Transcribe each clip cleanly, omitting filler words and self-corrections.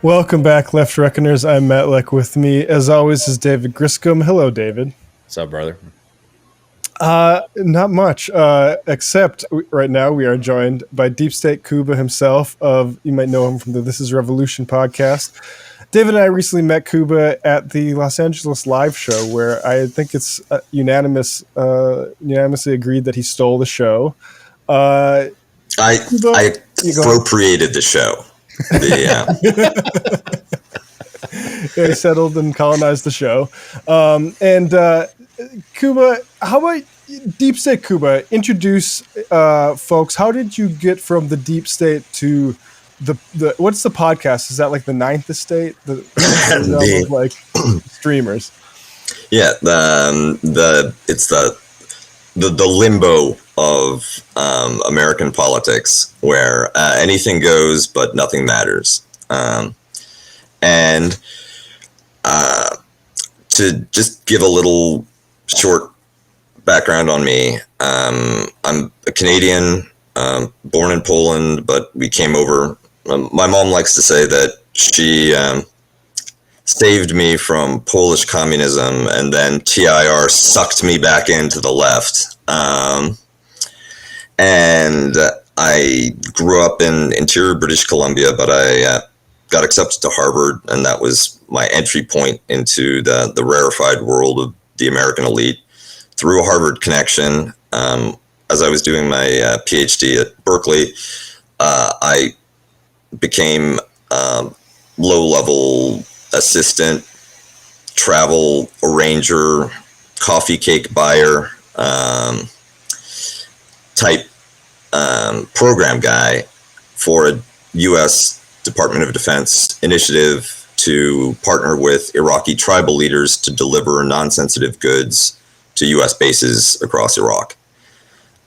Welcome back, Left Reckoners. I'm Matt Leck. With me, as always, is David Griscom. Hello, David. What's up, brother? Not much, except right now we are joined by Deep State Kuba himself. You might know him from the This Is Revolution podcast. David and I recently met Kuba at the Los Angeles live show, where I think it's unanimously agreed that he stole the show. I appropriated the show. He settled and colonized the show. Kuba, how about Deep State Kuba? Introduce folks. How did you get from the Deep State to the what's the podcast? Is that like the Ninth Estate? The like streamers. Yeah, it's the limbo of American politics, where anything goes but nothing matters. And to just give a little short background on me, I'm a Canadian, born in Poland, but we came over. My mom likes to say that she saved me from Polish communism, and then TIR sucked me back into the left. And I grew up in interior British Columbia, but I got accepted to Harvard, and that was my entry point into the rarefied world of the American elite through a Harvard connection. As I was doing my PhD at Berkeley, I became low-level assistant, travel arranger, coffee cake buyer type program guy for a U.S. Department of Defense initiative to partner with Iraqi tribal leaders to deliver non-sensitive goods to U.S. bases across Iraq.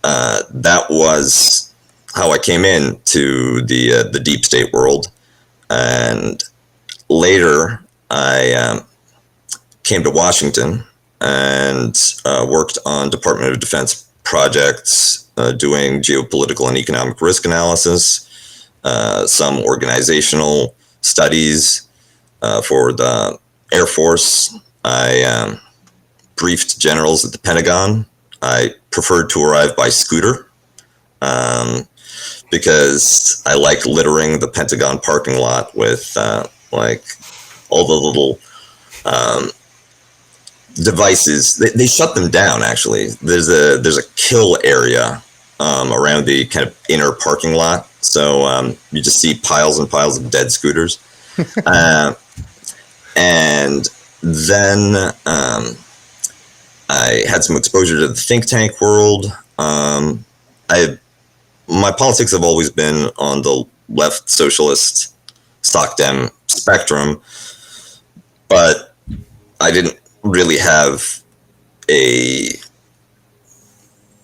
That was how I came into the deep state world. And later, I came to Washington and worked on Department of Defense projects, doing geopolitical and economic risk analysis, some organizational studies for the Air Force. I briefed generals at the Pentagon. I preferred to arrive by scooter because I like littering the Pentagon parking lot with like all the little devices. They shut them down, actually. There's a kill area around the kind of inner parking lot. So you just see piles and piles of dead scooters. And then I had some exposure to the think tank world. My politics have always been on the left socialist Soc Dem spectrum, but I didn't really have a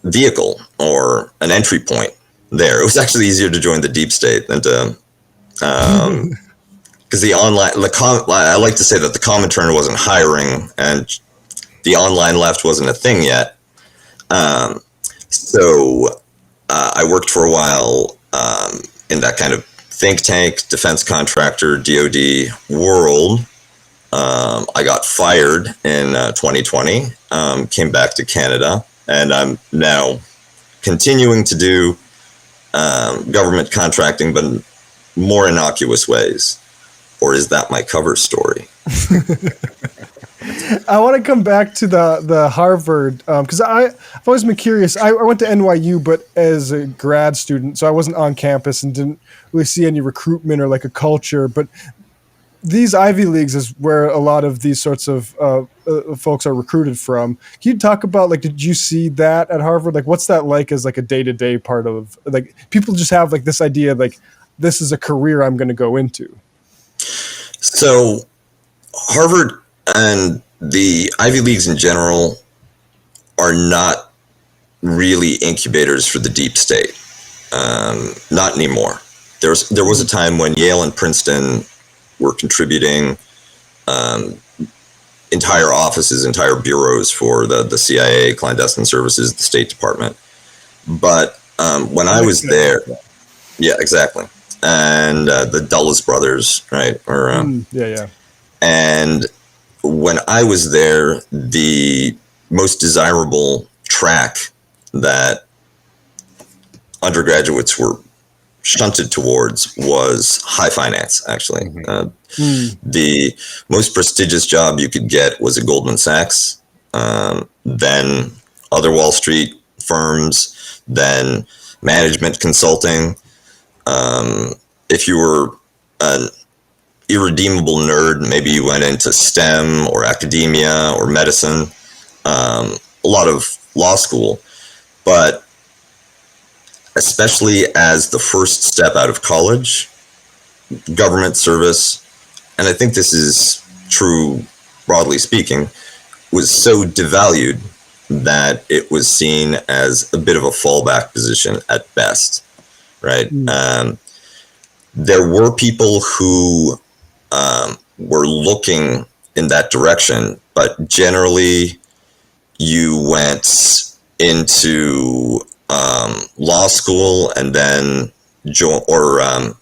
vehicle or an entry point there. It was actually easier to join the deep state than to, because I like to say that the Comintern wasn't hiring and the online left wasn't a thing yet. So I worked for a while in that kind of think tank, defense contractor, DoD world. I got fired in 2020, came back to Canada, and I'm now continuing to do government contracting, but in more innocuous ways. Or is that my cover story? I want to come back to the Harvard, because I've always been curious. I went to NYU, but as a grad student, so I wasn't on campus and didn't really see any recruitment or like a culture. But these Ivy Leagues is where a lot of these sorts of folks are recruited from. Can you talk about, like, did you see that at Harvard? Like, what's that like as like a day-to-day part of, like, people just have like this idea, like, this is a career I'm going to go into? So Harvard and the Ivy Leagues in general are not really incubators for the deep state. Not anymore. There was a time when Yale and Princeton were contributing entire offices, entire bureaus for the CIA, clandestine services, the State Department. But when I was there, yeah, exactly. and the Dulles brothers, right? Yeah. And when I was there, the most desirable track that undergraduates were shunted towards was high finance, actually. The most prestigious job you could get was at Goldman Sachs, then other Wall Street firms, then management consulting. If you were an irredeemable nerd, maybe you went into STEM or academia or medicine, a lot of law school. But especially as the first step out of college, government service, and I think this is true broadly speaking, was so devalued that it was seen as a bit of a fallback position at best, right? There were people who were looking in that direction, but generally you went into law school and then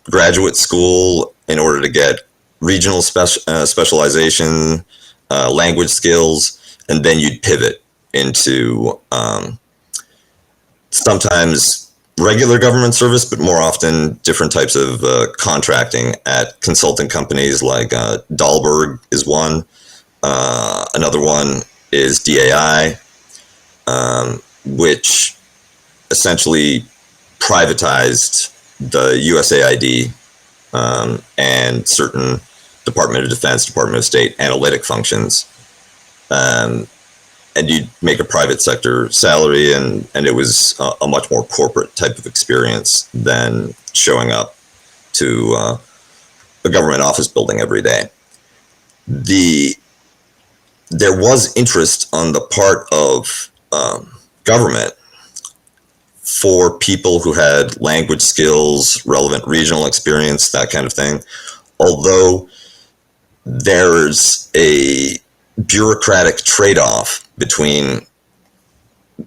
graduate school in order to get regional specialization, language skills, and then you'd pivot into sometimes regular government service, but more often different types of contracting at consulting companies like Dahlberg is one. Another one is DAI, which essentially privatized the USAID and certain Department of Defense, Department of State analytic functions. And you'd make a private sector salary, and it was a much more corporate type of experience than showing up to a government office building every day. There was interest on the part of government for people who had language skills, relevant regional experience, that kind of thing. Although there's a bureaucratic trade-off between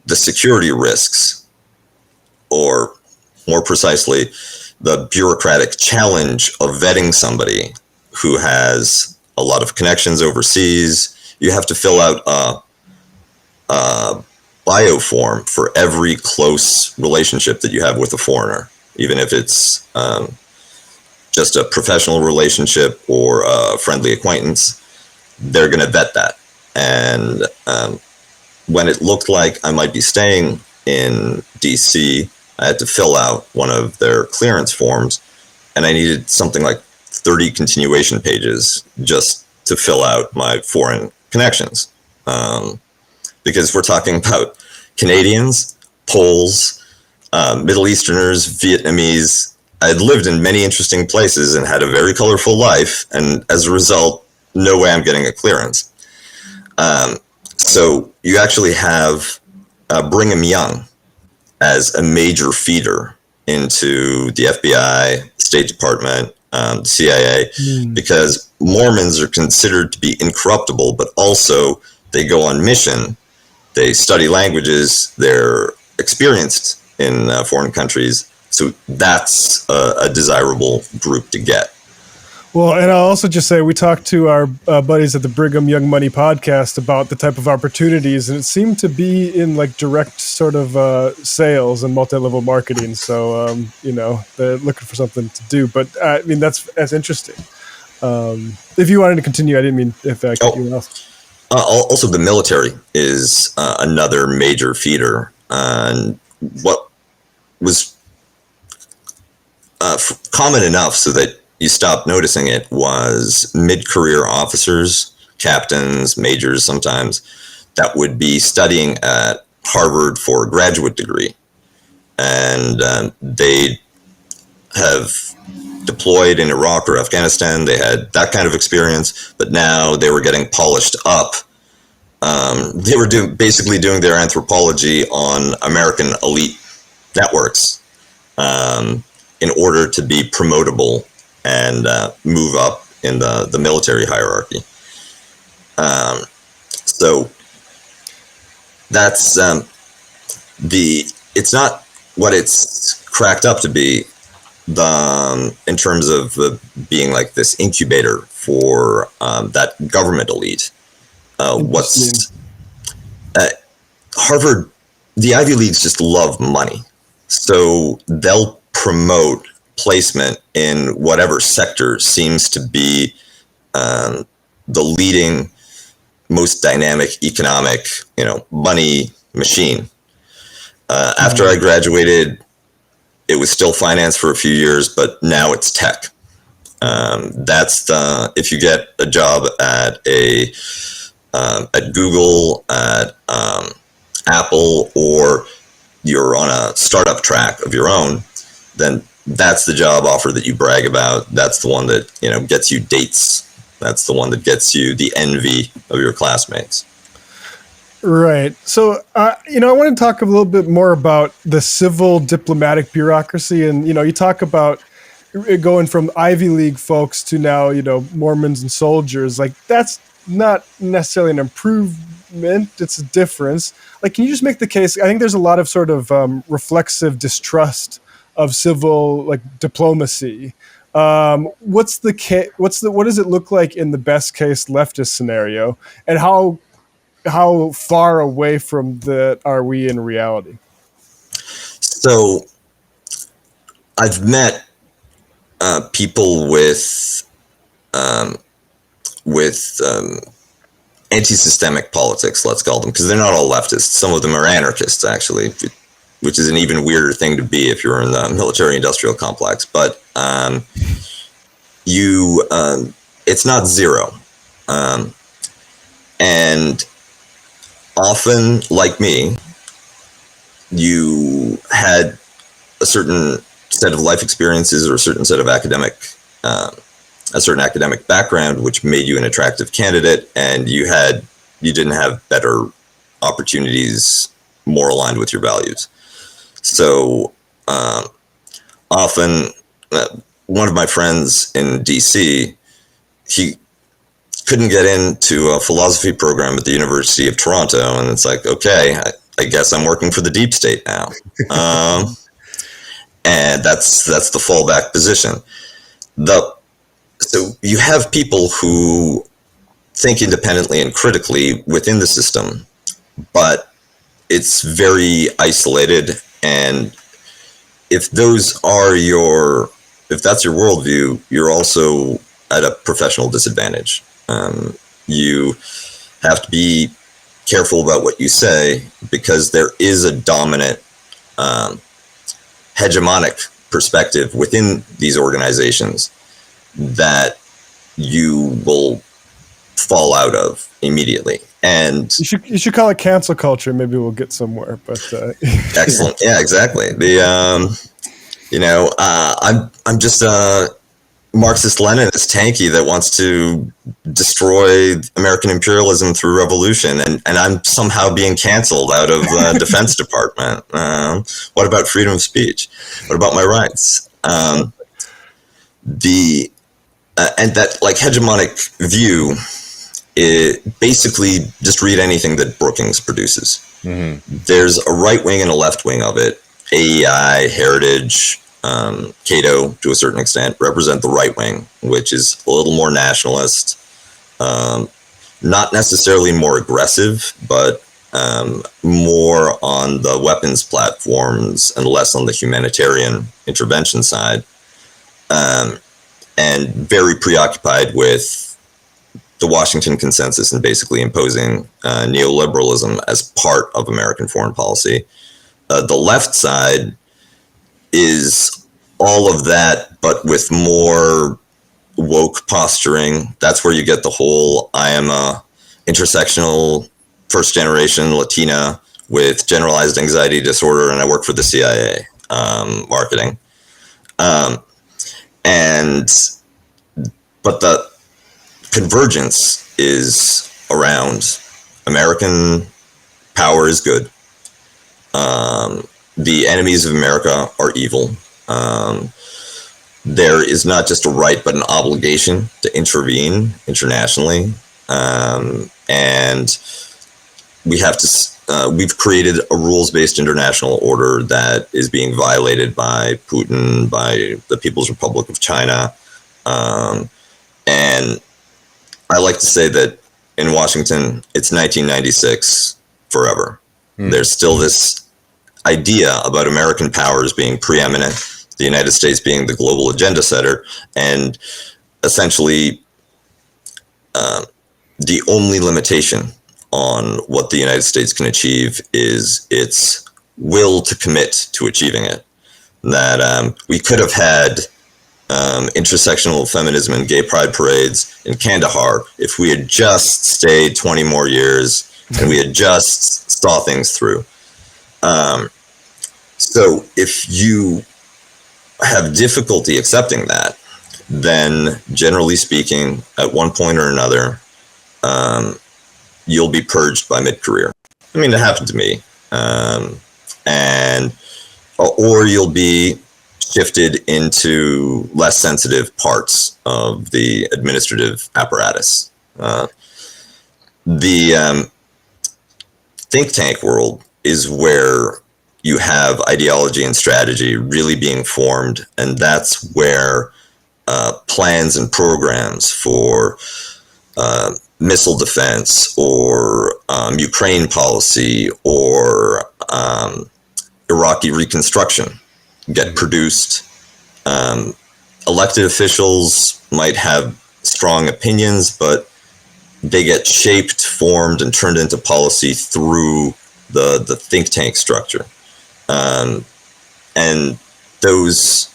the security risks, or more precisely, the bureaucratic challenge of vetting somebody who has a lot of connections overseas. You have to fill out a bio form for every close relationship that you have with a foreigner, even if it's just a professional relationship or a friendly acquaintance. They're going to vet that. And when it looked like I might be staying in DC, I had to fill out one of their clearance forms, and I needed something like 30 continuation pages just to fill out my foreign connections. Because we're talking about Canadians, Poles, Middle Easterners, Vietnamese. I had lived in many interesting places and had a very colorful life, and as a result, no way I'm getting a clearance. So you actually have Brigham Young as a major feeder into the FBI, State Department, the CIA, because Mormons are considered to be incorruptible, but also they go on mission. They study languages. They're experienced in foreign countries. So that's a desirable group to get. Well, and I'll also just say we talked to our buddies at the Brigham Young Money podcast about the type of opportunities, and it seemed to be in like direct sort of sales and multi-level marketing. So, they're looking for something to do. But I mean, that's interesting. If you wanted to continue, I didn't mean if I cut you off. Also, the military is another major feeder. And what was common enough so that you stopped noticing it was mid-career officers, captains, majors sometimes, that would be studying at Harvard for a graduate degree. And they have deployed in Iraq or Afghanistan. They had that kind of experience, but now they were getting polished up. They were basically doing their anthropology on American elite networks in order to be promotable and move up in the military hierarchy. So that's it's not what it's cracked up to be. in terms of being like this incubator for that government elite. What's Harvard, the Ivy Leagues just love money. So they'll promote placement in whatever sector seems to be the leading, most dynamic economic, money machine. After I graduated, it was still finance for a few years, but now it's tech. If you get a job at Google, at Apple, or you're on a startup track of your own, then that's the job offer that you brag about. That's the one that gets you dates. That's the one that gets you the envy of your classmates. Right. So, I want to talk a little bit more about the civil diplomatic bureaucracy. And, you talk about going from Ivy League folks to now, Mormons and soldiers. Like, that's not necessarily an improvement. It's a difference. Like, can you just make the case? I think there's a lot of sort of reflexive distrust of civil, like, diplomacy. What does it look like in the best case leftist scenario? And how far away from that are we in reality? So I've met people with anti-systemic politics, let's call them, because they're not all leftists. Some of them are anarchists, actually, which is an even weirder thing to be if you're in the military-industrial complex. But it's not zero. And often, like me, you had a certain set of life experiences or a certain set of a certain academic background, which made you an attractive candidate, and you didn't have better opportunities more aligned with your values. So often, one of my friends in DC, he couldn't get into a philosophy program at the University of Toronto, and it's like, okay, I guess I'm working for the Deep State now. And that's the fallback position. So you have people who think independently and critically within the system, but it's very isolated. And if that's your worldview, you're also at a professional disadvantage. You have to be careful about what you say, because there is a dominant hegemonic perspective within these organizations that you will fall out of immedially. And you should call it cancel culture. Maybe we'll get somewhere. But excellent, yeah, exactly. I'm just a Marxist-Leninist tanky that wants to destroy American imperialism through revolution, and I'm somehow being canceled out of the Defense Department. What about freedom of speech? What about my rights? And that, like, hegemonic view, it basically just read anything that Brookings produces. Mm-hmm. There's a right wing and a left wing of it. AEI, Heritage, Cato, to a certain extent, represent the right wing, which is a little more nationalist, not necessarily more aggressive, but more on the weapons platforms and less on the humanitarian intervention side, and very preoccupied with the Washington Consensus and basically imposing neoliberalism as part of American foreign policy. The left side is all of that, but with more woke posturing. That's where you get the whole, I am a intersectional first generation Latina with generalized anxiety disorder, and I work for the CIA marketing. But the convergence is around American power is good. The enemies of America are evil. There is not just a right, but an obligation to intervene internationally. And we have to we've created a rules-based international order that is being violated by Putin, by the People's Republic of China. And I like to say that in Washington, it's 1996 forever. There's still this idea about American powers being preeminent, the United States being the global agenda setter, and essentially the only limitation on what the United States can achieve is its will to commit to achieving it. That we could have had intersectional feminism and gay pride parades in Kandahar if we had just stayed 20 more years and we had just saw things through. So if you have difficulty accepting that, then generally speaking, at one point or another, you'll be purged by mid-career. I mean, it happened to me. Or you'll be shifted into less sensitive parts of the administrative apparatus. The think tank world is where you have ideology and strategy really being formed, and that's where plans and programs for missile defense or Ukraine policy or Iraqi reconstruction get produced. Elected officials might have strong opinions, but they get shaped, formed, and turned into policy through the think tank structure. And those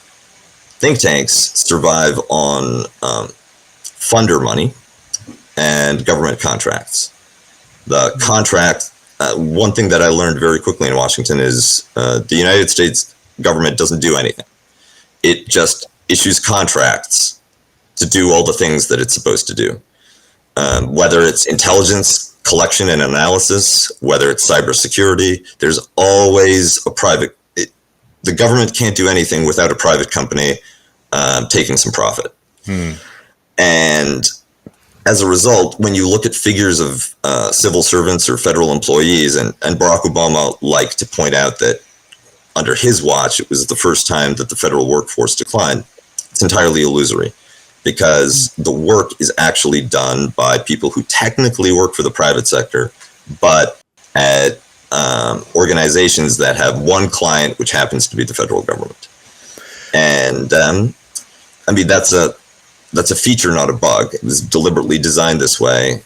think tanks survive on funder money and government contracts. The contract, one thing that I learned very quickly in Washington is the United States government doesn't do anything. It just issues contracts to do all the things that it's supposed to do. Whether it's intelligence collection and analysis, whether it's cybersecurity, there's always a private. The government can't do anything without a private company taking some profit. And as a result, when you look at figures of civil servants or federal employees, and Barack Obama liked to point out that under his watch, it was the first time that the federal workforce declined, it's entirely illusory, because the work is actually done by people who technically work for the private sector, but at organizations that have one client, which happens to be the federal government. And I mean, that's a feature, not a bug. It was deliberately designed this way.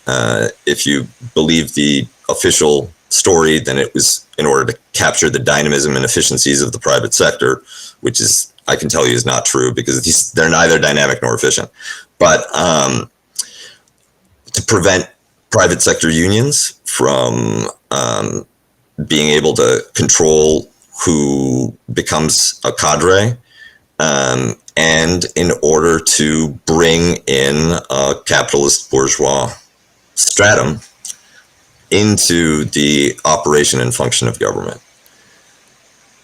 If you believe the official story, then it was in order to capture the dynamism and efficiencies of the private sector, which is, I can tell you, is not true, because they're neither dynamic nor efficient. But to prevent private sector unions from being able to control who becomes a cadre, and in order to bring in a capitalist bourgeois stratum into the operation and function of government.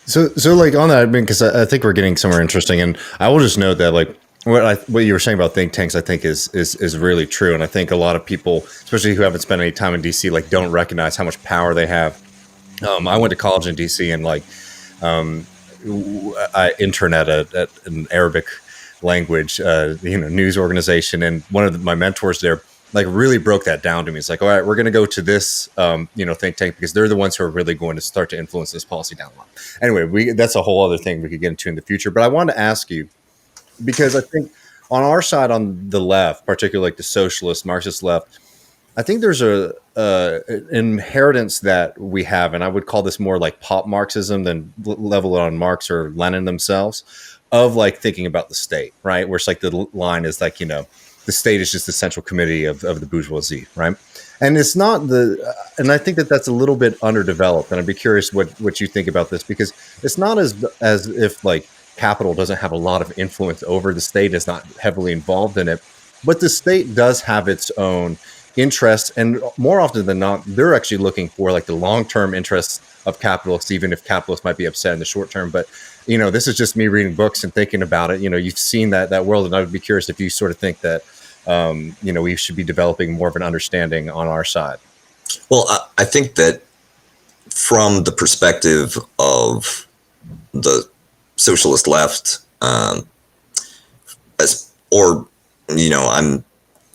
So like on that, I mean, because I think we're getting somewhere interesting, and I will just note that like what you were saying about think tanks, I think is really true, and I think a lot of people, especially who haven't spent any time in DC, like don't recognize how much power they have. I went to college in DC, and like I interned at an Arabic language news organization, and one of my mentors there like really broke that down to me. It's like, all right, we're going to go to this think tank because they're the ones who are really going to start to influence this policy down the line. Anyway, that's a whole other thing we could get into in the future. But I wanted to ask you, because I think on our side, on the left, particularly like the socialist, Marxist left, I think there's an inheritance that we have, and I would call this more like pop Marxism than level it on Marx or Lenin themselves, of like thinking about the state, right? Where it's like the line is like, the state is just the central committee of the bourgeoisie, right? And it's not and I think that that's a little bit underdeveloped. And I'd be curious what you think about this, because it's not as if like capital doesn't have a lot of influence over the state, is not heavily involved in it, but the state does have its own interests, and more often than not, they're actually looking for like the long-term interests of capitalists, even if capitalists might be upset in the short term. But this is just me reading books and thinking about it. You've seen that world, and I would be curious if you sort of think that we should be developing more of an understanding on our side. Well, I think that from the perspective of the socialist left, I'm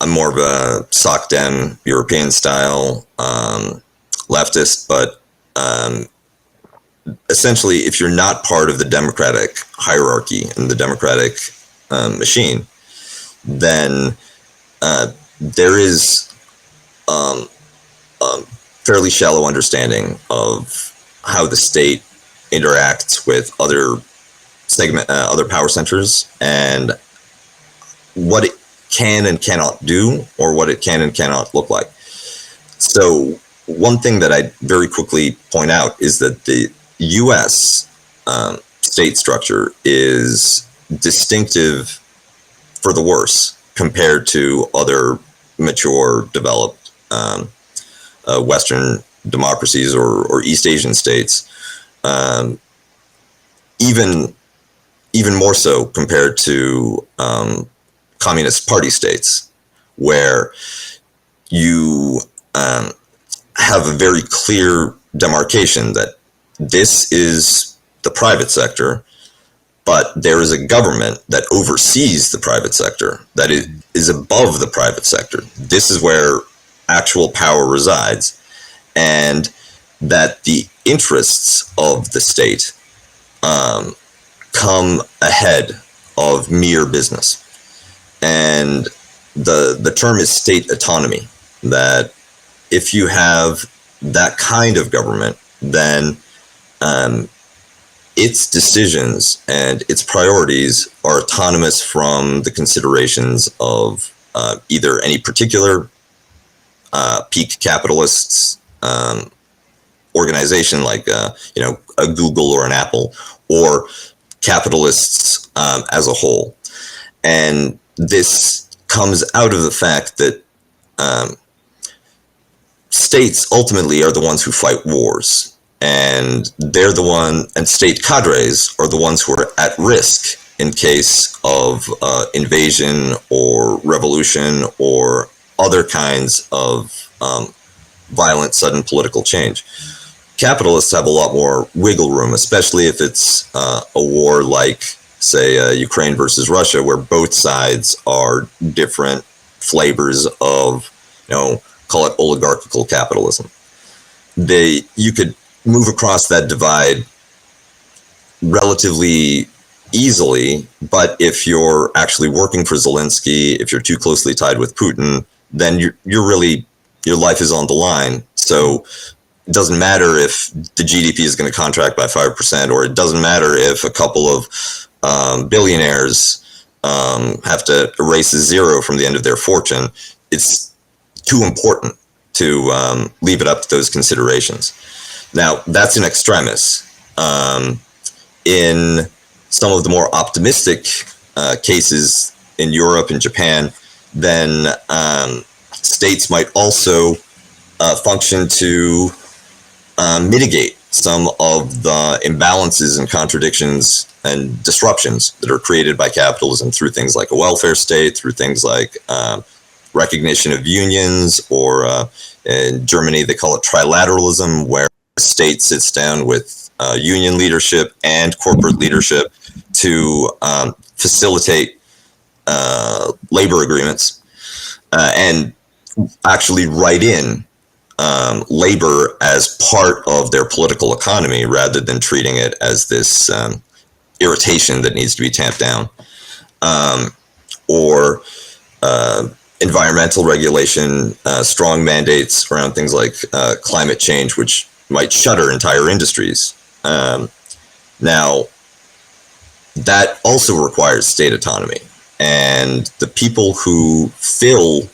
more of a Soc Dem European style leftist, but essentially, if you're not part of the democratic hierarchy and the democratic machine, then there is fairly shallow understanding of how the state interacts with other power centers, and what it can and cannot do, or what it can and cannot look like. So one thing that I very quickly point out is that the U.S. State structure is distinctive for the worse compared to other mature, developed Western democracies or East Asian states, even more so compared to Communist Party states, where you have a very clear demarcation that this is the private sector, but there is a government that oversees the private sector, that is above the private sector. This is where actual power resides, and that the interests of the state come ahead of mere business. And the term is state autonomy, that if you have that kind of government, then its decisions and its priorities are autonomous from the considerations of either any particular peak capitalists organization like a Google or an Apple, or capitalists as a whole. And this comes out of the fact that states ultimately are the ones who fight wars, and and state cadres are the ones who are at risk in case of invasion or revolution or other kinds of violent, sudden political change. Capitalists have a lot more wiggle room, especially if it's a war like, say, Ukraine versus Russia, where both sides are different flavors of, call it oligarchical capitalism. You could move across that divide relatively easily, but if you're actually working for Zelensky, if you're too closely tied with Putin, then your life is on the line. So it doesn't matter if the GDP is going to contract by 5%, or it doesn't matter if a couple of billionaires have to erase a zero from the end of their fortune. It's too important to leave it up to those considerations. Now, that's in extremis. In some of the more optimistic cases in Europe and Japan, then states might also function to mitigate some of the imbalances and contradictions and disruptions that are created by capitalism through things like a welfare state, through things like recognition of unions, or in Germany they call it trilateralism, where the state sits down with union leadership and corporate leadership to facilitate labor agreements and actually write in labor as part of their political economy, rather than treating it as this irritation that needs to be tamped down. Or environmental regulation, strong mandates around things like climate change, which might shutter entire industries. Now, that also requires state autonomy. And the people who fill,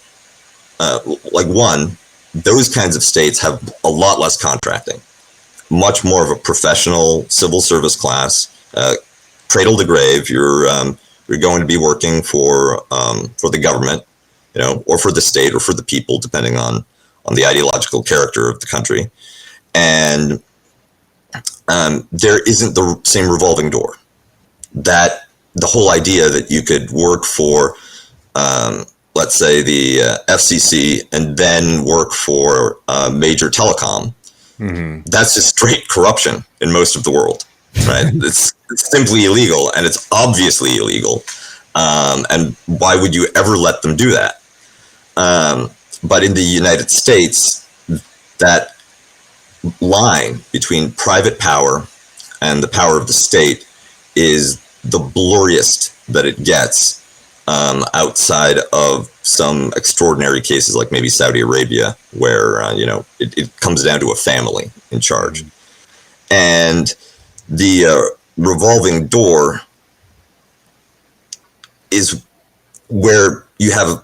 those kinds of states have a lot less contracting, much more of a professional civil service class, cradle to grave. You're going to be working for the government, or for the state, or for the people, depending on the ideological character of the country. And there isn't the same revolving door. That the whole idea that you could work for, let's say, the FCC, and then work for major telecom, That's just straight corruption in most of the world, right? It's simply illegal, and it's obviously illegal. And why would you ever let them do that? But in the United States, that line between private power and the power of the state is the blurriest that it gets, outside of some extraordinary cases like maybe Saudi Arabia, where it comes down to a family in charge. And the revolving door is where you have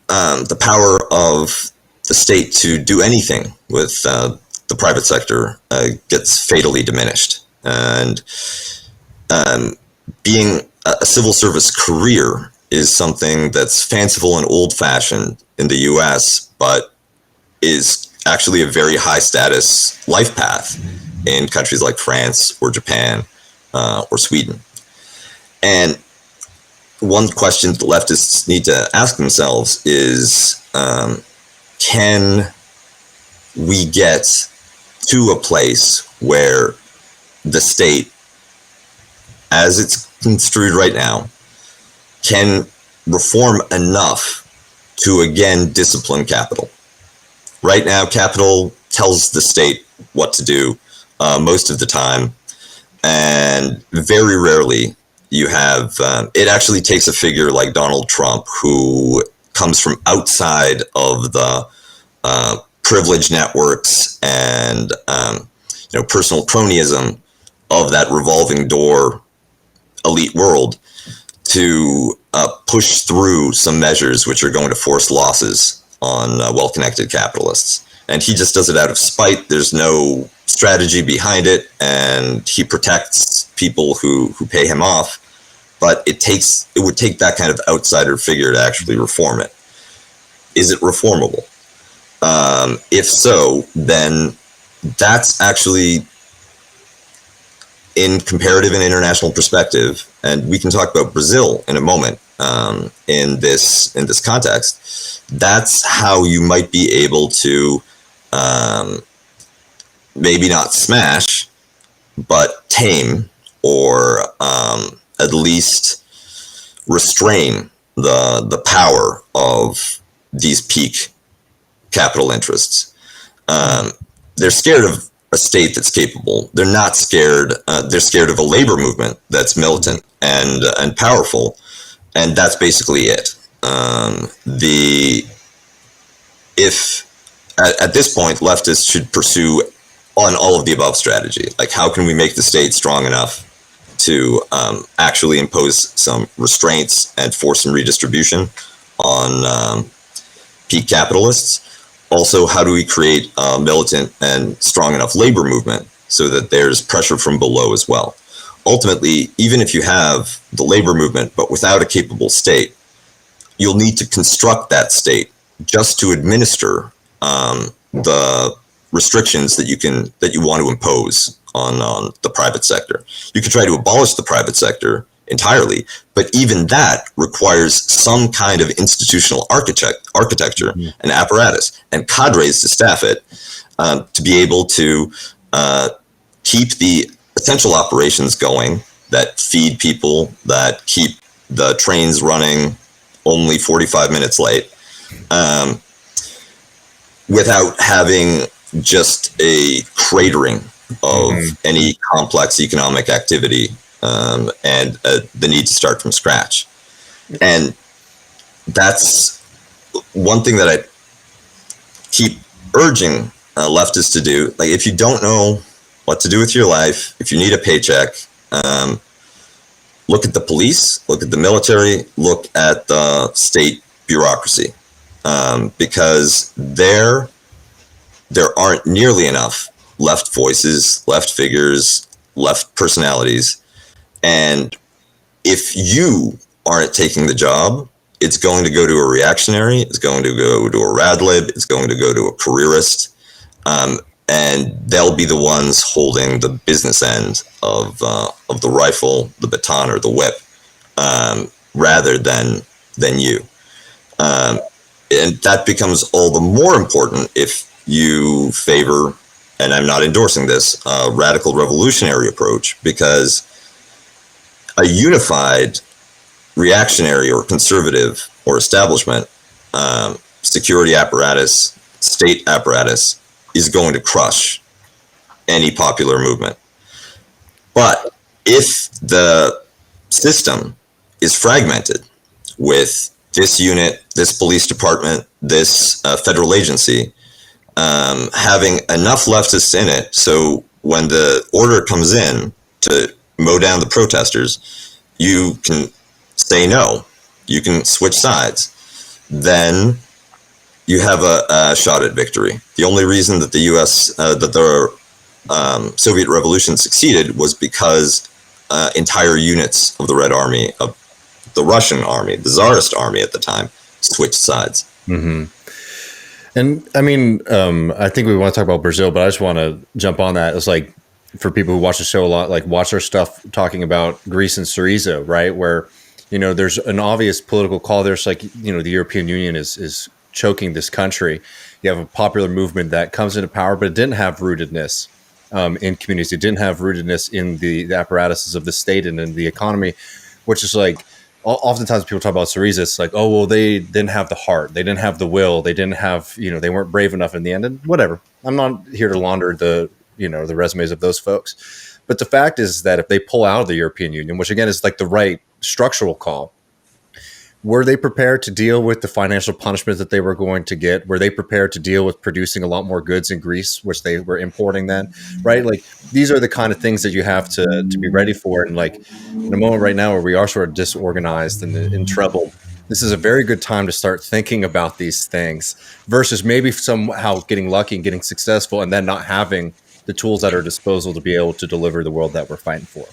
the power of the state to do anything with the private sector gets fatally diminished. And being a civil service career is something that's fanciful and old-fashioned in the US, but is actually a very high-status life path in countries like France or Japan or Sweden. And one question the leftists need to ask themselves is, can we get to a place where the state, as it's construed right now, can reform enough to again discipline capital? Right now, capital tells the state what to do most of the time, and very rarely you have, it actually takes a figure like Donald Trump, who comes from outside of the privilege networks and personal cronyism of that revolving door elite world, to push through some measures which are going to force losses on well-connected capitalists. And he just does it out of spite. There's no strategy behind it, and he protects people who pay him off. But it would take that kind of outsider figure to actually reform it. Is it reformable? If so, then that's actually, in comparative and international perspective, and we can talk about Brazil in a moment, in this context, that's how you might be able to maybe not smash, but tame, or at least restrain the power of these peak capital interests. They're scared of a state that's capable. They're not scared. They're scared of a labor movement that's militant and powerful, and that's basically it. If at this point, leftists should pursue on all of the above strategy. Like, how can we make the state strong enough to actually impose some restraints and force some redistribution on peak capitalists? Also, how do we create a militant and strong enough labor movement so that there's pressure from below as well? Ultimately, even if you have the labor movement but without a capable state, you'll need to construct that state just to administer the restrictions that you want to impose on the private sector. You could try to abolish the private sector entirely, but even that requires some kind of institutional architecture and apparatus and cadres to staff it, to be able to keep the essential operations going that feed people, that keep the trains running only 45 minutes late, without having just a cratering of any complex economic activity, and the need to start from scratch. And that's one thing that I keep urging leftists to do. Like, if you don't know what to do with your life, if you need a paycheck, look at the police, look at the military, look at the state bureaucracy, because there aren't nearly enough left voices, left figures, left personalities. And if you aren't taking the job, it's going to go to a reactionary, it's going to go to a radlib, it's going to go to a careerist, and they'll be the ones holding the business end of the rifle, the baton, or the whip, rather than you. And that becomes all the more important if you favor and I'm not endorsing this, radical revolutionary approach, because a unified reactionary or conservative or establishment security apparatus, state apparatus, is going to crush any popular movement. But if the system is fragmented with this unit, this police department, this federal agency, having enough leftists in it, so when the order comes in to mow down the protesters, you can say no, you can switch sides, then you have a shot at victory. The only reason that the U.S., that the Soviet Revolution succeeded was because entire units of the Red Army, of the Russian army, the Tsarist army at the time, switched sides. Mm-hmm. And I mean, I think we want to talk about Brazil, but I just want to jump on that. It's like, for people who watch the show a lot, like watch our stuff talking about Greece and Syriza, right? Where, there's an obvious political call. There's like, the European Union is choking this country. You have a popular movement that comes into power, but it didn't have rootedness in communities. It didn't have rootedness in the apparatuses of the state and in the economy, which is like, oftentimes people talk about Syriza. It's like, oh, well, they didn't have the heart. They didn't have the will. They didn't have, they weren't brave enough in the end, and whatever. I'm not here to launder the resumes of those folks. But the fact is that if they pull out of the European Union, which again is like the right structural call, were they prepared to deal with the financial punishment that they were going to get? Were they prepared to deal with producing a lot more goods in Greece, which they were importing then, right? Like, these are the kind of things that you have to be ready for. And like, in a moment right now where we are sort of disorganized and in trouble, this is a very good time to start thinking about these things versus maybe somehow getting lucky and getting successful and then not having the tools at our disposal to be able to deliver the world that we're fighting for.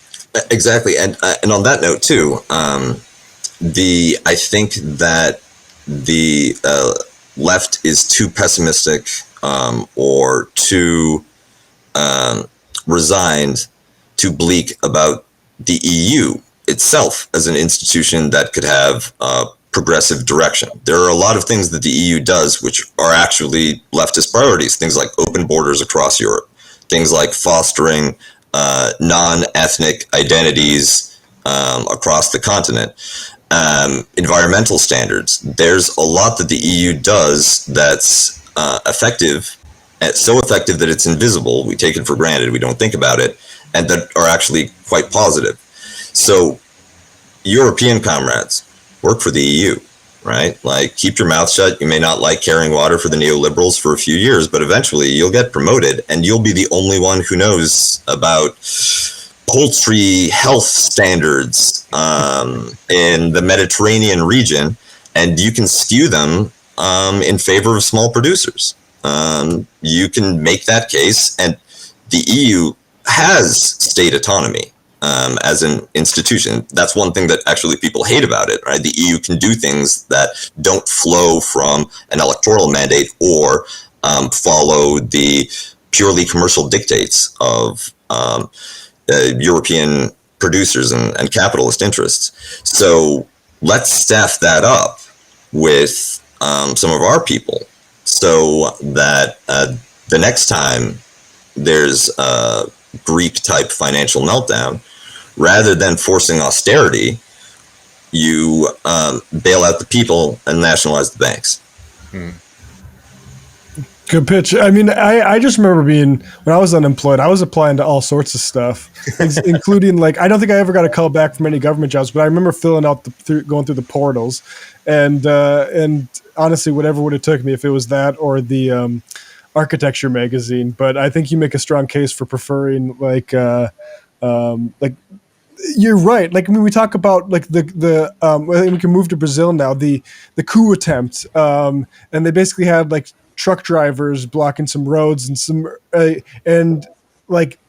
Exactly. And on that note too, I think that the left is too pessimistic or too resigned, too bleak about the EU itself as an institution that could have progressive direction. There are a lot of things that the EU does which are actually leftist priorities, things like open borders across Europe, things like fostering non-ethnic identities across the continent. Environmental standards. There's a lot that the EU does that's effective, so effective that it's invisible. We take it for granted. We don't think about it, and that are actually quite positive. So, European comrades, work for the EU, right? Like, keep your mouth shut. You may not like carrying water for the neoliberals for a few years, but eventually you'll get promoted, and you'll be the only one who knows about poultry health standards in the Mediterranean region, and you can skew them in favor of small producers. You can make that case, and the EU has state autonomy as an institution. That's one thing that actually people hate about it, right? The EU can do things that don't flow from an electoral mandate or follow the purely commercial dictates of European producers and capitalist interests. So let's staff that up with some of our people so that the next time there's a Greek-type financial meltdown, rather than forcing austerity, you bail out the people and nationalize the banks. Good pitch. I mean, I just remember when I was unemployed, I was applying to all sorts of stuff, including like, I don't think I ever got a call back from any government jobs, but I remember filling out going through the portals, and honestly, whatever would have took me, if it was that or the architecture magazine. But I think you make a strong case for preferring like you're right. Like, I mean, we talk about like the we can move to Brazil now, the coup attempt, and they basically had like truck drivers blocking some roads and like,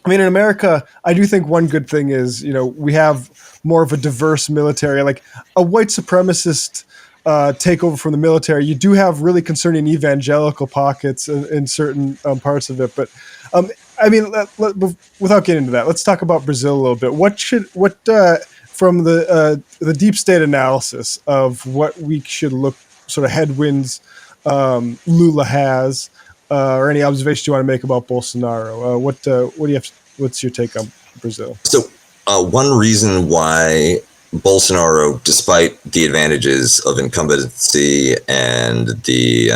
I mean, in America, I do think one good thing is, we have more of a diverse military. Like, a white supremacist takeover from the military, you do have really concerning evangelical pockets in certain parts of it. But I mean, without getting into that, let's talk about Brazil a little bit. What from the deep state analysis of what we should look, sort of headwinds Lula has, or any observations you want to make about Bolsonaro? What do you have? What's your take on Brazil? So one reason why Bolsonaro, despite the advantages of incumbency and the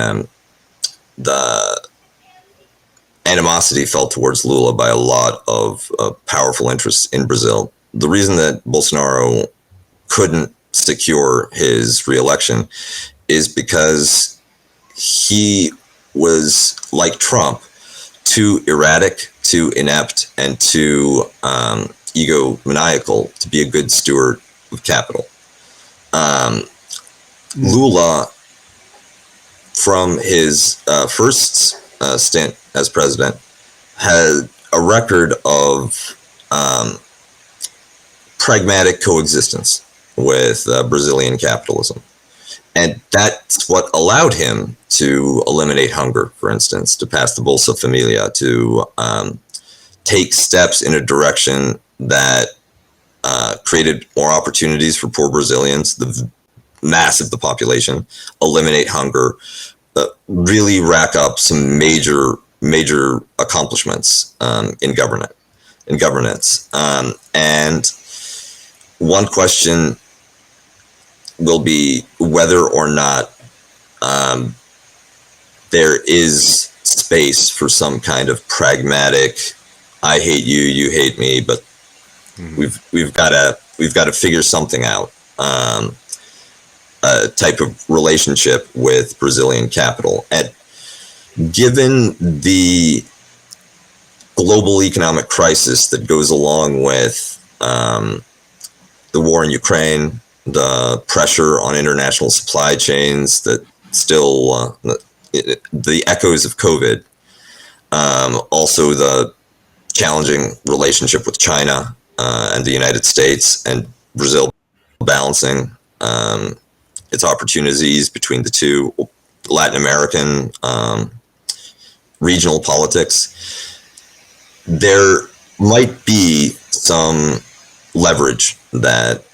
animosity felt towards Lula by a lot of powerful interests in Brazil, the reason that Bolsonaro couldn't secure his reelection is because he was, like Trump, too erratic, too inept, and too egomaniacal to be a good steward of capital. Lula, from his first stint as president, had a record of pragmatic coexistence with Brazilian capitalism. And that's what allowed him to eliminate hunger, for instance, to pass the Bolsa Familia, to take steps in a direction that created more opportunities for poor Brazilians, the mass of the population, eliminate hunger, really rack up some major accomplishments in governance. And one question will be whether or not there is space for some kind of pragmatic, I hate you, you hate me, but we've got to figure something out. Type of relationship with Brazilian capital. And given the global economic crisis that goes along with the war in Ukraine, the pressure on international supply chains that still, the echoes of COVID, also the challenging relationship with China and the United States, and Brazil balancing its opportunities between the two, Latin American regional politics, there might be some leverage that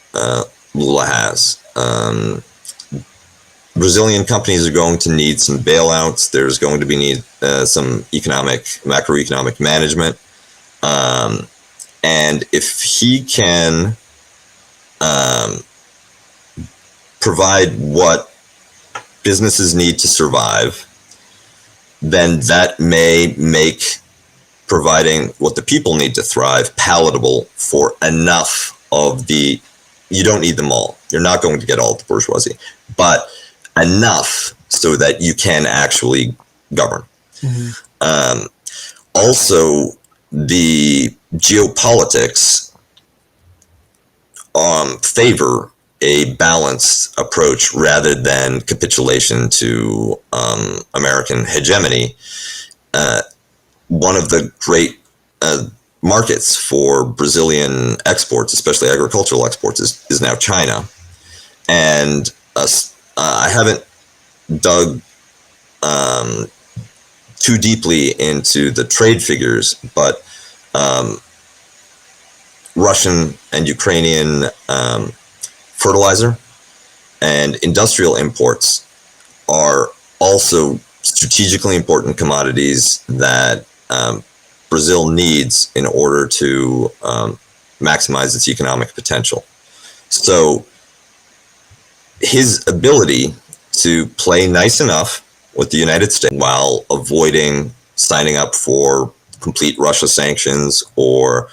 Lula has. Brazilian companies are going to need some bailouts. There's going to be some macroeconomic management. And if he can provide what businesses need to survive, then that may make providing what the people need to thrive palatable for enough of the, you don't need them all. You're not going to get all of the bourgeoisie, but enough so that you can actually govern. Also, the geopolitics favor a balanced approach rather than capitulation to American hegemony. One of the great markets for Brazilian exports, especially agricultural exports, is now China. And I haven't dug too deeply into the trade figures, but Russian and Ukrainian fertilizer and industrial imports are also strategically important commodities that Brazil needs in order to maximize its economic potential. So his ability to play nice enough with the United States while avoiding signing up for complete Russia sanctions or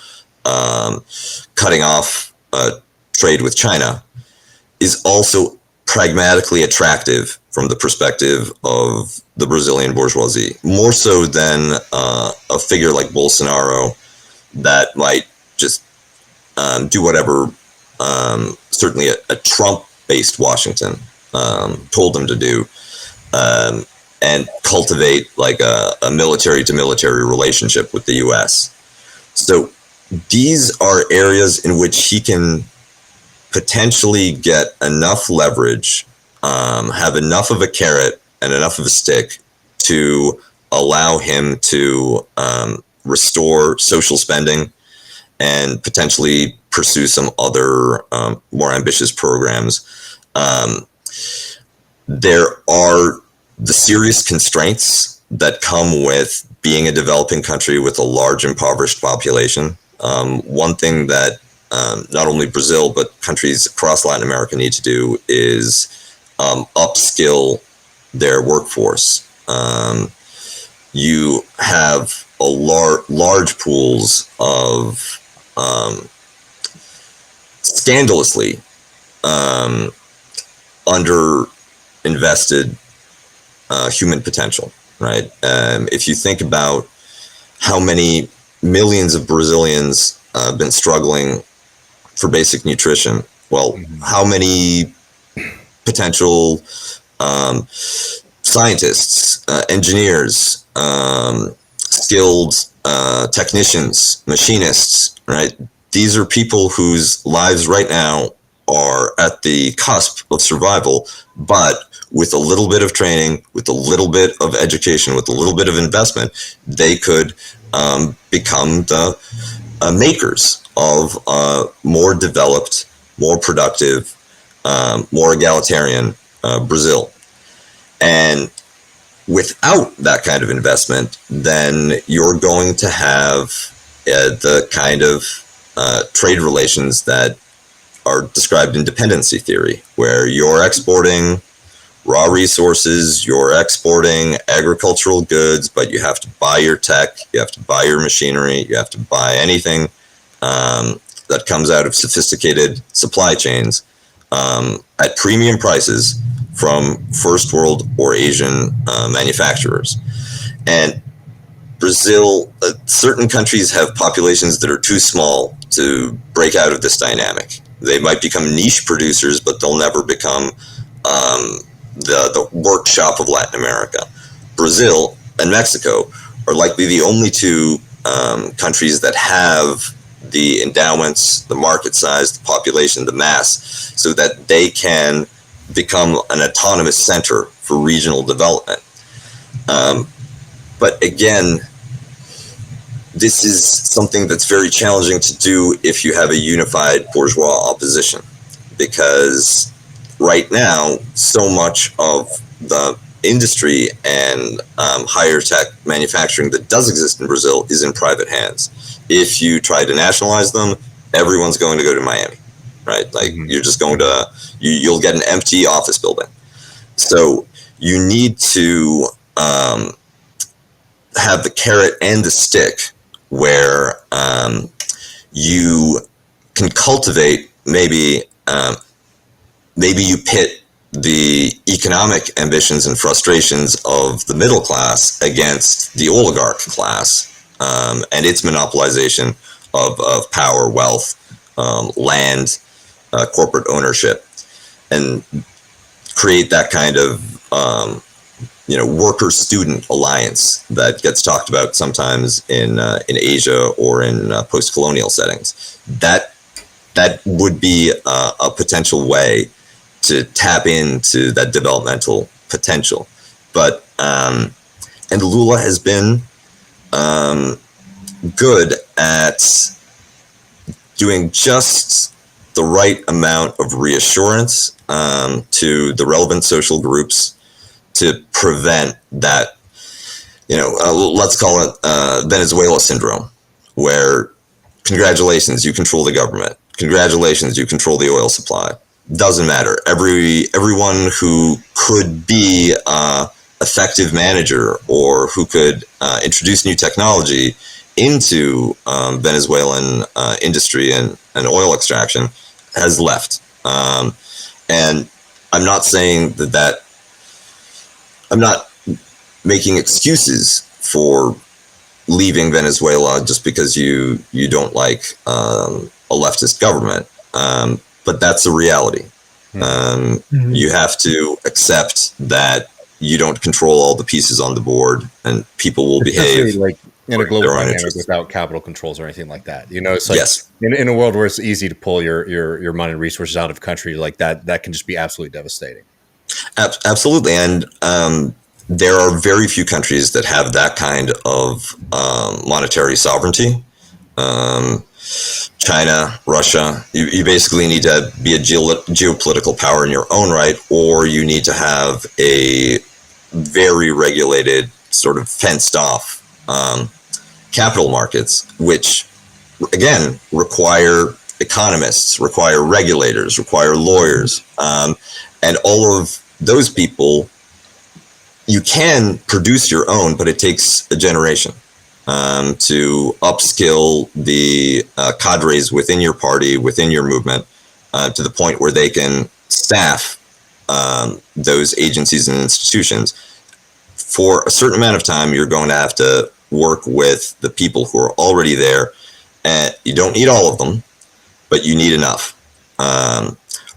cutting off trade with China is also pragmatically attractive from the perspective of the Brazilian bourgeoisie, more so than a figure like Bolsonaro that might just do whatever certainly a Trump-based Washington told them to do, and cultivate like a military-to-military relationship with the U.S. So these are areas in which he can potentially get enough leverage, have enough of a carrot and enough of a stick to allow him to restore social spending and potentially pursue some other more ambitious programs. There are the serious constraints that come with being a developing country with a large impoverished population. One thing that not only Brazil, but countries across Latin America need to do is upskill their workforce. You have a large pools of scandalously under-invested human potential, right? If you think about how many millions of Brazilians have been struggling for basic nutrition, well, how many potential scientists, engineers, skilled technicians, machinists, right? These are people whose lives right now are at the cusp of survival, but with a little bit of training, with a little bit of education, with a little bit of investment, they could become the makers of more developed, more productive, more egalitarian Brazil. And without that kind of investment, then you're going to have the kind of trade relations that are described in dependency theory, where you're exporting raw resources, you're exporting agricultural goods, but you have to buy your tech, you have to buy your machinery, you have to buy anything that comes out of sophisticated supply chains at premium prices from first world or Asian manufacturers. And Brazil, certain countries have populations that are too small to break out of this dynamic. They might become niche producers, but they'll never become the workshop of Latin America. Brazil and Mexico are likely the only two countries that have the endowments, the market size, the population, the mass, so that they can become an autonomous center for regional development. But again, this is something that's very challenging to do if you have a unified bourgeois opposition, because right now, so much of the industry and higher tech manufacturing that does exist in Brazil is in private hands. If you try to nationalize them, everyone's going to go to Miami, right? Like you're just going to, you'll get an empty office building. So you need to have the carrot and the stick, where you can cultivate maybe you pit the economic ambitions and frustrations of the middle class against the oligarch class and its monopolization of power, wealth, land, corporate ownership, and create that kind of worker-student alliance that gets talked about sometimes in Asia or in post-colonial settings. That would be a potential way to tap into that developmental potential. But and Lula has been good at doing just the right amount of reassurance to the relevant social groups to prevent that, let's call it Venezuela syndrome, where congratulations, you control the government. Congratulations, you control the oil supply. Doesn't matter. Everyone who could be effective manager or who could introduce new technology into Venezuelan industry and oil extraction has left. And I'm not saying that I'm not making excuses for leaving Venezuela just because you don't like a leftist government. But that's a reality. You have to accept that you don't control all the pieces on the board, and people will behave like in a global dynamic without capital controls or anything like that. It's like in a world where it's easy to pull your money and resources out of country like that can just be absolutely devastating. Absolutely. And there are very few countries that have that kind of monetary sovereignty. China, Russia, you basically need to be a geopolitical power in your own right, or you need to have a very regulated sort of fenced off capital markets, which again require economists, require regulators, require lawyers, and all of those people. You can produce your own, but it takes a generation to upskill the cadres within your party, within your movement, to the point where they can staff those agencies and institutions. For a certain amount of time, you're going to have to work with the people who are already there. And you don't need all of them, but you need enough.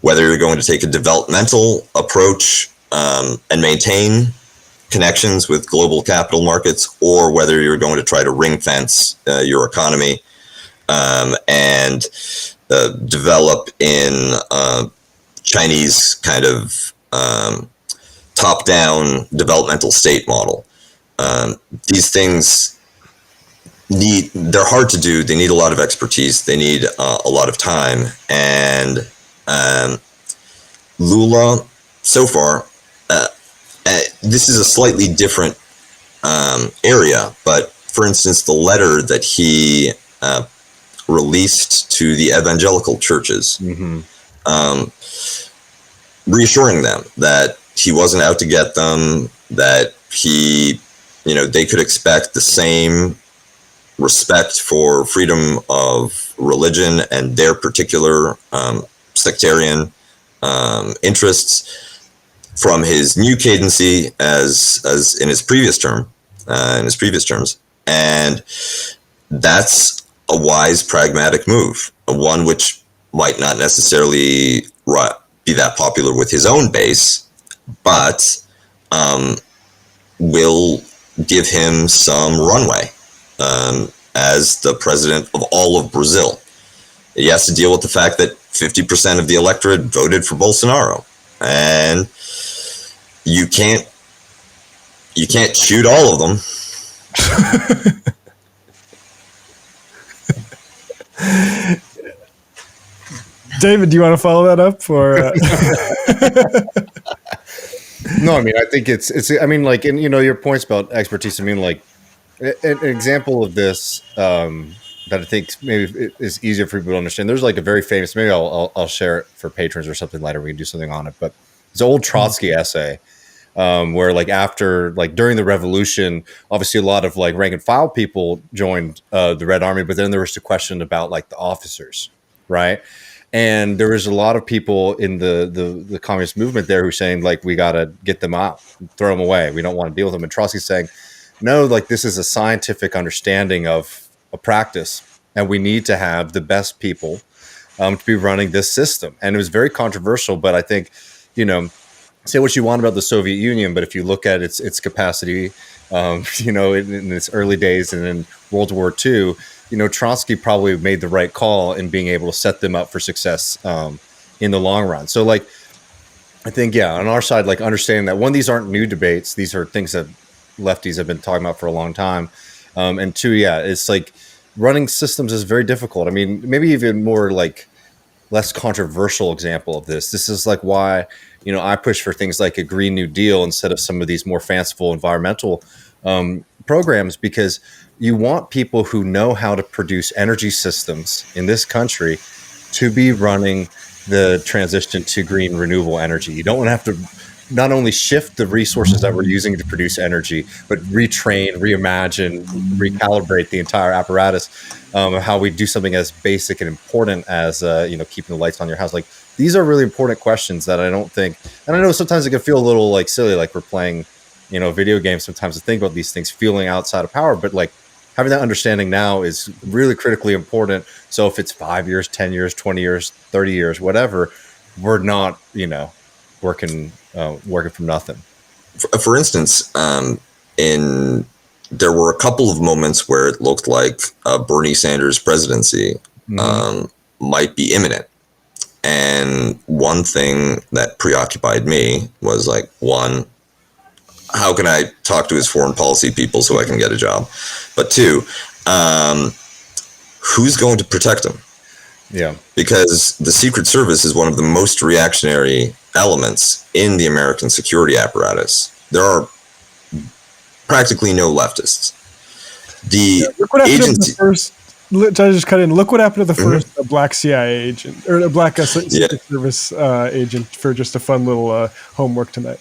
Whether you're going to take a developmental approach and maintain connections with global capital markets, or whether you're going to try to ring fence your economy and develop in Chinese kind of top-down developmental state model. These things they're hard to do. They need a lot of expertise. They need a lot of time. And Lula, so far, this is a slightly different area, but for instance, the letter that he released to the evangelical churches, reassuring them that he wasn't out to get them, that they could expect the same respect for freedom of religion and their particular sectarian interests from his new cadency as in his previous terms, and that's a wise, pragmatic move, one which might not necessarily be that popular with his own base, but will give him some runway as the president of all of Brazil. He has to deal with the fact that 50% of the electorate voted for Bolsonaro, and you can't shoot all of them. David, do you want to follow that up, or? No, I mean, I think it's. I mean, like, and your points about expertise. I mean, like, an example of this that I think maybe is easier for people to understand. There's like a very famous. Maybe I'll share it for patrons or something later. We can do something on it, but it's an old Trotsky essay. Where like after like during the revolution, obviously a lot of like rank and file people joined the Red Army, but then there was the question about like the officers, right? And there was a lot of people in the communist movement there who were saying like we got to get them out, throw them away. We don't want to deal with them. And Trotsky's saying, no, like this is a scientific understanding of a practice, and we need to have the best people to be running this system. And it was very controversial, but I think say what you want about the Soviet Union, but if you look at its capacity, in its early days and in World War II, Trotsky probably made the right call in being able to set them up for success in the long run. So, like, I think, on our side, like understanding that one, these aren't new debates; these are things that lefties have been talking about for a long time. And two, it's like running systems is very difficult. I mean, maybe even more like less controversial example of this. This is like why. I push for things like a Green New Deal instead of some of these more fanciful environmental programs, because you want people who know how to produce energy systems in this country to be running the transition to green renewable energy. You don't want to have to not only shift the resources that we're using to produce energy, but retrain, reimagine, recalibrate the entire apparatus of how we do something as basic and important as keeping the lights on your house. Like, these are really important questions that I don't think, and I know sometimes it can feel a little like silly, like we're playing, video games sometimes to think about these things feeling outside of power, but like having that understanding now is really critically important. So if it's 5 years, 10 years, 20 years, 30 years, whatever, we're not, working from nothing. For instance, there were a couple of moments where it looked like Bernie Sanders' presidency might be imminent. And one thing that preoccupied me was like, one, how can I talk to his foreign policy people so I can get a job? But two, who's going to protect him? Yeah. Because the Secret Service is one of the most reactionary elements in the American security apparatus. There are practically no leftists. The Look what happened to agency. the first. I just cut in. Look what happened to the first black CIA agent or a black Secret Service agent for just a fun little homework tonight.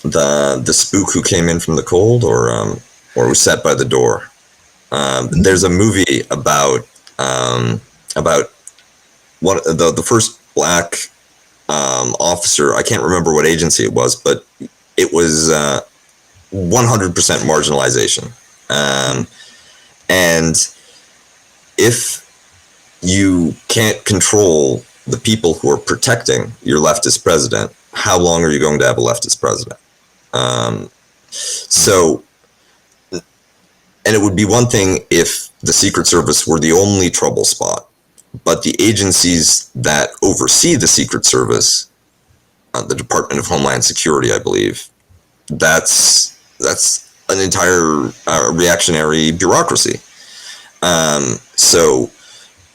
The spook who came in from the cold, or was sat by the door. There's a movie about one the first black officer. I can't remember what agency it was, but it was 100% marginalization. And if you can't control the people who are protecting your leftist president, how long are you going to have a leftist president? And it would be one thing if the Secret Service were the only trouble spot, but the agencies that oversee the Secret Service, the Department of Homeland Security, I believe, that's an entire reactionary bureaucracy. So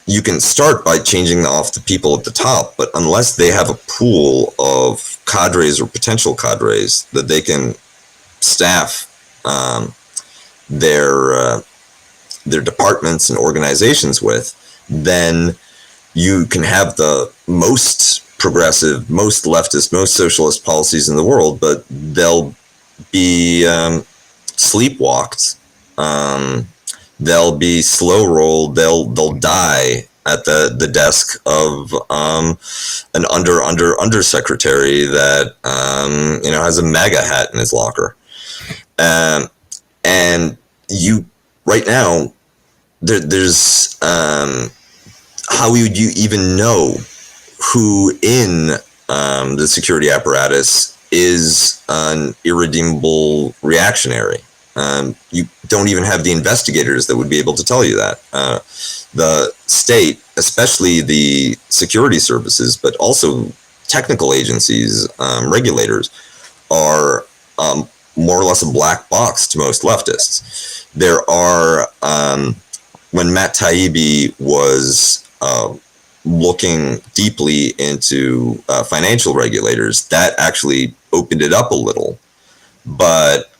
you can start by changing off the people at the top, but unless they have a pool of cadres or potential cadres that they can staff their departments and organizations with, then you can have the most progressive, most leftist, most socialist policies in the world, but they'll be sleepwalked. They'll be slow rolled. They'll die at the desk of an undersecretary that has a MAGA hat in his locker. And you right now there's how would you even know who in the security apparatus is an irredeemable reactionary? You don't even have the investigators that would be able to tell you that. The state, especially the security services, but also technical agencies, regulators, are more or less a black box to most leftists. There are, when Matt Taibbi was looking deeply into financial regulators, that actually opened it up a little. But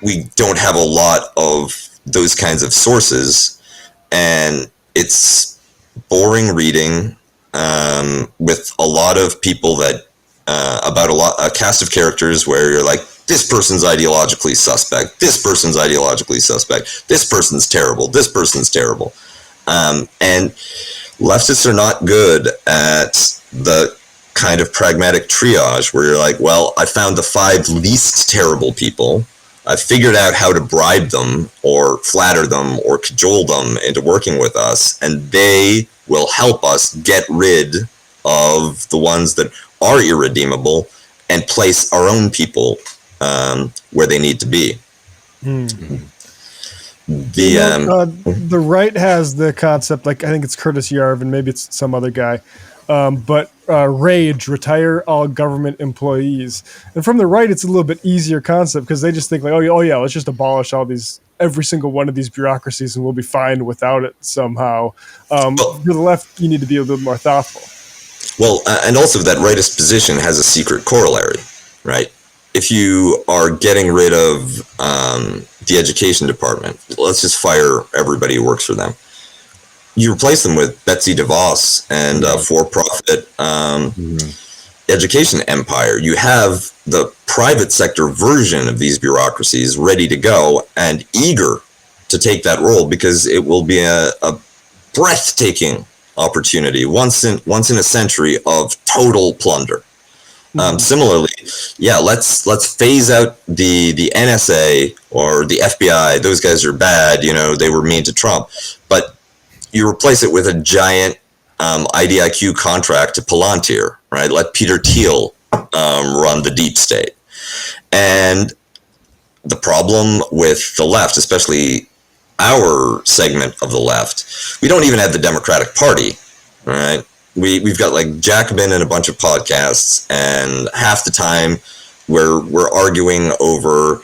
we don't have a lot of those kinds of sources, and it's boring reading with a lot of people that about a cast of characters where you're like, this person's ideologically suspect, this person's ideologically suspect, this person's terrible, this person's terrible. And leftists are not good at the kind of pragmatic triage where you're like, well, I found the 5 least terrible people. I figured out how to bribe them or flatter them or cajole them into working with us, and they will help us get rid of the ones that are irredeemable and place our own people where they need to be. The right has the concept, like I think it's Curtis Yarvin, maybe it's some other guy, but RAGE, retire all government employees. And from the right, it's a little bit easier concept because they just think like, oh yeah, let's just abolish every single one of these bureaucracies and we'll be fine without it somehow. To the left, you need to be a little more thoughtful. Well, and also that rightist position has a secret corollary, right? If you are getting rid of the education department, let's just fire everybody who works for them. You replace them with Betsy DeVos and for-profit education empire. You have the private sector version of these bureaucracies ready to go and eager to take that role because it will be a breathtaking opportunity once in a century of total plunder. Similarly, let's phase out the NSA or the FBI. Those guys are bad. They were mean to Trump, but you replace it with a giant IDIQ contract to Palantir, right? Let Peter Thiel run the deep state. And the problem with the left, especially our segment of the left, we don't even have the Democratic Party, right? We've got like Jacobin and a bunch of podcasts, and half the time we're arguing over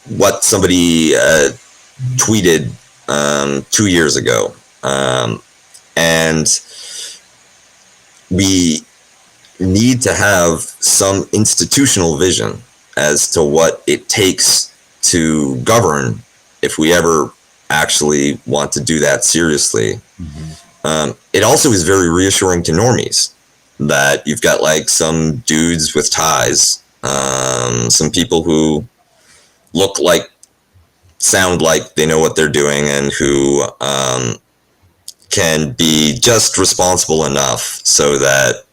what somebody tweeted 2 years ago, and we need to have some institutional vision as to what it takes to govern if we ever actually want to do that seriously. It also is very reassuring to normies that you've got like some dudes with ties, some people who look like, sound like they know what they're doing, and who can be just responsible enough so that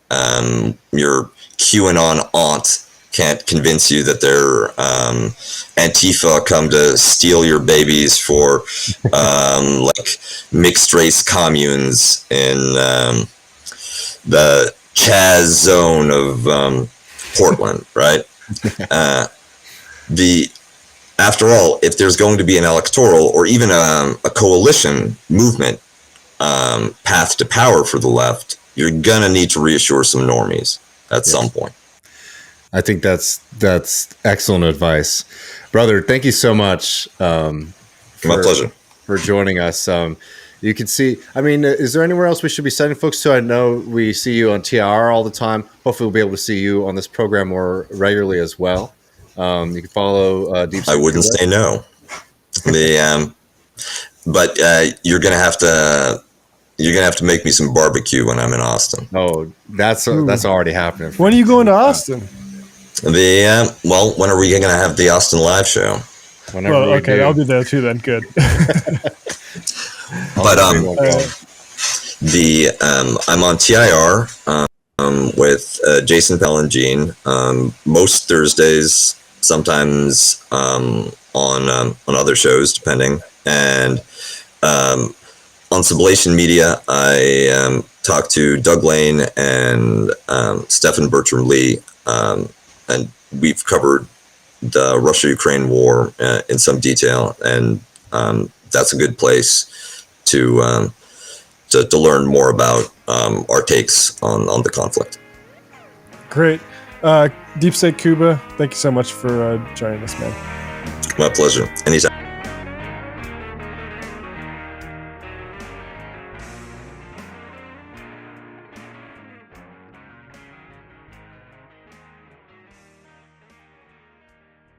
your QAnon aunt can't convince you that they're Antifa come to steal your babies for like mixed race communes in the Chaz zone of Portland, right? After all, if there's going to be an electoral or even a coalition movement path to power for the left, you're gonna need to reassure some normies at some point. I think that's excellent advice, brother. Thank you so much. My pleasure for joining us. You can see. I mean, is there anywhere else we should be sending folks to? I know we see you on TIR all the time. Hopefully, we'll be able to see you on this program more regularly as well. You can follow Deep State I wouldn't Kuba. say no. But you're gonna have to make me some barbecue when I'm in Austin. Oh, that's already happening. When are you going to Austin? Well, when are we gonna have the Austin live show? Whenever Well, we okay, do. I'll be there too then. Good. But I'm on TIR with Jason Pellingine most Thursdays, sometimes on other shows depending, and on Sublation Media I talk to Doug Lane and Stephen Bertram Lee, and we've covered the Russia-Ukraine war in some detail, and that's a good place to learn more about our takes on the conflict. Great. Deep State Kuba, thank you so much for joining us, man. My pleasure. Anytime.